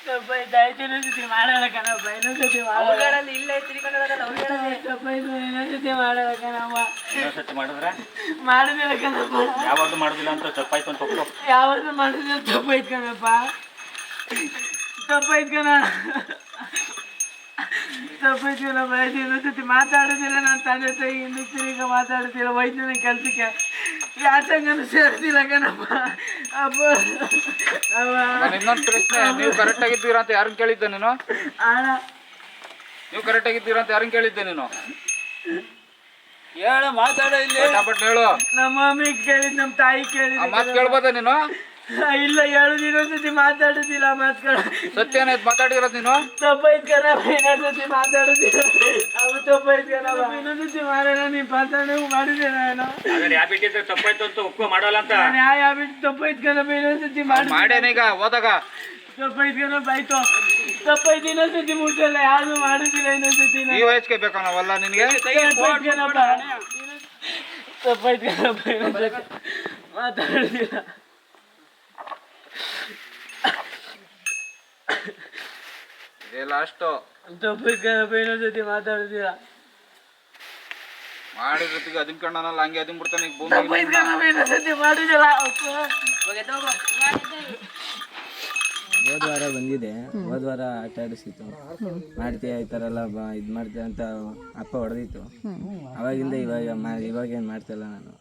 ತಪ್ಪಾಯ್ತು ಇನ್ನೊಂದ್ಸತಿ ಮಾಡಲ್ಲ ಕಣಪ್ಪ ಇನ್ನೊಂದ್ಸತಿ ಮಾಡಲ್ಲ ಇಲ್ಲ ಇನ್ನೊಂದ್ಸತಿ ಮಾಡಲ್ಲ ಕಣಮ್ಮ ಇನ್ನೊಂದ್ಸತಿ ಮಾಡಿದ್ರೆ ಮಾಡುದಿಲ್ಲ ಕಣಪ್ಪ ಯಾವಾಗಲೂ ಮಾಡೋದಿಲ್ಲ ಅಂತ ತಪ್ಪಾಯ್ತು ಅಂತ ಒಪ್ಕೊ. ಯಾವಾಗಲೂ ಮಾಡುದಿಲ್ಲ ತಪ್ಪಾಯ್ತು ಕಣಪ್ಪ ತಪ್ಪಾಯ್ತು ಕಣ ತಪ್ಪಾಯ್ತು ಕಣಪ್ಪ ಇನ್ನೊಂದ್ಸತಿ ಮಾತಾಡೋದಿಲ್ಲ ನಾನು ತಂದೆ ತಾಯಿ ಇನ್ನೊಂದ್ಸರಿ ಈಗ ಮಾತಾಡೋದಿಲ್ಲ ವೈದ್ಯನ ಕೆಲಸಕ್ಕೆ ಯಾತಂಗನು ಸೇರ್ತಿಲ್ಲ ಕಣಪ್ಪ ಅಪ್ಪ ಇನ್ನೊಂದು ಪ್ರಶ್ನೆ, ನೀವು ಕರೆಕ್ಟ್ ಆಗಿದ್ದೀರಾ ಅಂತ ಯಾರನ್ನ ಕೇಳಿದ್ದೆ ನೀನು? ಅಣ್ಣ ನೀವು ಕರೆಕ್ಟ್ ಆಗಿದ್ದೀರಾ ಅಂತ ಯಾರನ್ನ ಕೇಳಿದ್ದೆ ನೀನು? ಹೇಳ ಮಾತಾಡೋ ಇಲ್ಲಿ ಹೇಳು. ನಮ್ಮ ಮಮ್ಮಿ ಕೇಳಿದ್ ನಮ್ಮ ತಾಯಿ ಕೇಳಿದ್ ಆ ಮಾತು ಕೇಳ್ಬೋದ ನೀನು? ಇಲ್ಲ ಹೇಳುದು ಇನ್ನೊಂದ್ಸತಿ ಮಾತಾಡುದಿಲ್ಲ ಮಾತ್ಗಳು ಸತ್ಯನ ಮಾತಾಡಿರೋದು ನೀನು? ತಪ್ಪಾಯ್ತು ಕಣಪ್ಪ ಇನ್ನೊಂದ್ಸತಿ ಮಾತಾಡುದಿಲ್ಲ ಅವು ತಪ್ಪಾಯ್ತು ಕಣಪ್ಪ ಇನ್ನೊಂದ್ಸತಿ ಮಾಡೋಣ ನೀನ್ ಮಾತಾಡೋ ಮಾಡಿದೆ ನಾನು ಹ್ಯಾಬಿಟ್ ಇದ್ರೆ ತಪ್ಪಾಯ್ತು ಅಂತ ಒಪ್ಕೊ ಮಾಡಲ್ಲ ಅಂತ. ಯಾವ ಹ್ಯಾಬಿಟ್ ತಪ್ಪಾಯ್ತು ಕಣಪ್ಪ ಇನ್ನೊಂದ್ಸತಿ ಮಾಡೇನೀಗ ಹೋದಾಗ ತಪ್ಪಾಯ್ತು ಕಣಪ್ಪ ಆಯ್ತು ತಪ್ಪಾಯ್ತು ಇನ್ನೊಂದ್ಸತಿ ಮುಟ್ಟಲ್ಲ ಯಾರು ಮಾಡುದಿಲ್ಲ ಇನ್ನೊಂದ್ಸತಿ ಈ ವಯಸ್ಸಿಗೆ ಬೇಕಾ ನಾವಲ್ಲ ನಿನಗೆ? ತಪ್ಪಾಯ್ತು ಕಣಪ್ಪ ತಪ್ಪಾಯ್ತು ಕಣಪ್ಪ ಇನ್ನೊಂದ್ಸತಿ ಮಾತಾಡುದಿಲ್ಲ ಇದೇ ಲಾಸ್ಟು. ತಪ್ಪಾಯ್ತು ಕಣಪ್ಪ ಇನ್ನೊಂದ್ಸತಿ ಮಾತಾಡುದಿಲ್ಲ ಮಾಡಿದ ಜೊತೆಗೆ ಅದನ್ ಕಣ್ಣನಲ್ಲ ಹಂಗೆ ಅದನ್ ಬಿಡ್ತಾನೆ ಭೂಮಿ. ತಪ್ಪಾಯ್ತು ಕಣಪ್ಪ ಇನ್ನೊಂದ್ಸತಿ ಮಾಡುದಿಲ್ಲ ಹೋದ ವಾರ ಬಂದಿದೆ, ಹೋದ ವಾರ ಆಟ ಆಡಿಸಿತ್ತು, ಮಾಡ್ತೀಯ ಈ ಥರ ಎಲ್ಲ ಇದು ಮಾಡ್ತೀಯ ಅಂತ ಅಪ್ಪ ಹೊಡೆದಿತ್ತು. ಅವಾಗಿಂದ ಇವಾಗೇನು ಮಾಡ್ತಾಯಿಲ್ಲ ನಾನು.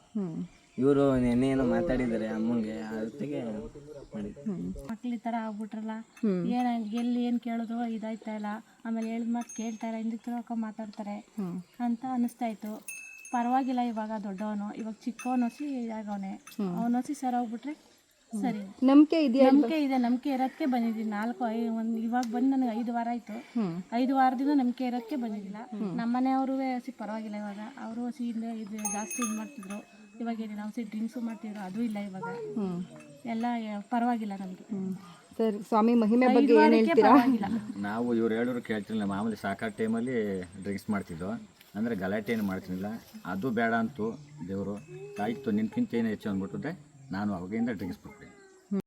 ಇವರು ನೆನ್ನೆ ಏನೋ ಮಾತಾಡಿದ್ದಾರೆ ಅಮ್ಮಂಗೆ, ಅದಕ್ಕೆ ಮಾಡಿದ್ದು. ಮಕ್ಳು ಈ ಥರ ಆಗ್ಬಿಟ್ರಲ್ಲ, ಎಲ್ಲಿ ಏನು ಕೇಳಿದ್ರು ಇದಾಯ್ತಾ ಇಲ್ಲ, ಆಮೇಲೆ ಹೇಳಿದ ಮಾತು ಕೇಳ್ತಾ ಇಲ್ಲ, ಹಿಂದಕ್ಕೆ ತಿರ್ಗಕ್ಕ ಮಾತಾಡ್ತಾರೆ ಅಂತ ಅನಿಸ್ತಾ ಇತ್ತು. ಪರವಾಗಿಲ್ಲ, ಇವಾಗ ದೊಡ್ಡವನು, ಇವಾಗ ಚಿಕ್ಕವನು ಹೊಸಿ ಆಗವನೆ, ಅವನು ಹೊಸಿ ಸರ್ ಹೋಗ್ಬಿಟ್ರೆ ಸರಿ. ನಂಬಿಕೆ ಇದೆ, ನಂಬಿಕೆ ಇರೋದಕ್ಕೆ ಬಂದಿದ್ದೀನಿ. ಇವಾಗ ಬಂದು ನನಗೆ 5 ವಾರ ಆಯಿತು. 5 ವಾರದಿಂದ ನಂಬಿಕೆ ಇರೋದಕ್ಕೆ ಬಂದಿದ್ದಿಲ್ಲ. ನಮ್ಮ ಮನೆಯವರು ಹಸಿ ಪರವಾಗಿಲ್ಲ, ಇವಾಗ ಅವರು ಹಸಿಯಿಂದ ಇದು ಜಾಸ್ತಿ ಇದು ಮಾಡ್ತಿದ್ರು. ಇವಾಗ ಏನಿಲ್ಲ, ಹಸಿ ಡ್ರಿಂಕ್ಸು ಮಾಡ್ತಿದ್ರು, ಅದು ಇಲ್ಲ ಇವಾಗ. ಎಲ್ಲ ಪರವಾಗಿಲ್ಲ ನಮಗೆ. ಸರಿ, ಸ್ವಾಮಿ ಮಹಿಮೆ ಬಗ್ಗೆ ಏನು ಹೇಳ್ತೀರಾ? ನಾವು ಇವ್ರು ಹೇಳೋರು ಕೇಳ್ತಿರಲಿಲ್ಲ. ಮಾಮೂಲಿ ಸಾಕಾದ ಟೈಮಲ್ಲಿ ಡ್ರಿಂಕ್ಸ್ ಮಾಡ್ತಿದ್ದೋ, ಅಂದರೆ ಗಲಾಟೆ ಏನು ಮಾಡ್ತಿರಲಿಲ್ಲ. ಅದು ಬೇಡ ಅಂತು ದೇವರು ಆಯಿತು, ನಿನ್ಕಿಂತ ಏನು ಹೆಚ್ಚು ಅಂದ್ಬಿಟ್ಟಿದ್ರೆ ನಾನು ಅವಾಗಿಂದ ಡ್ರಿಂಕ್ಸ್ ಬಿಟ್ಬಿಟ್ಟೆ.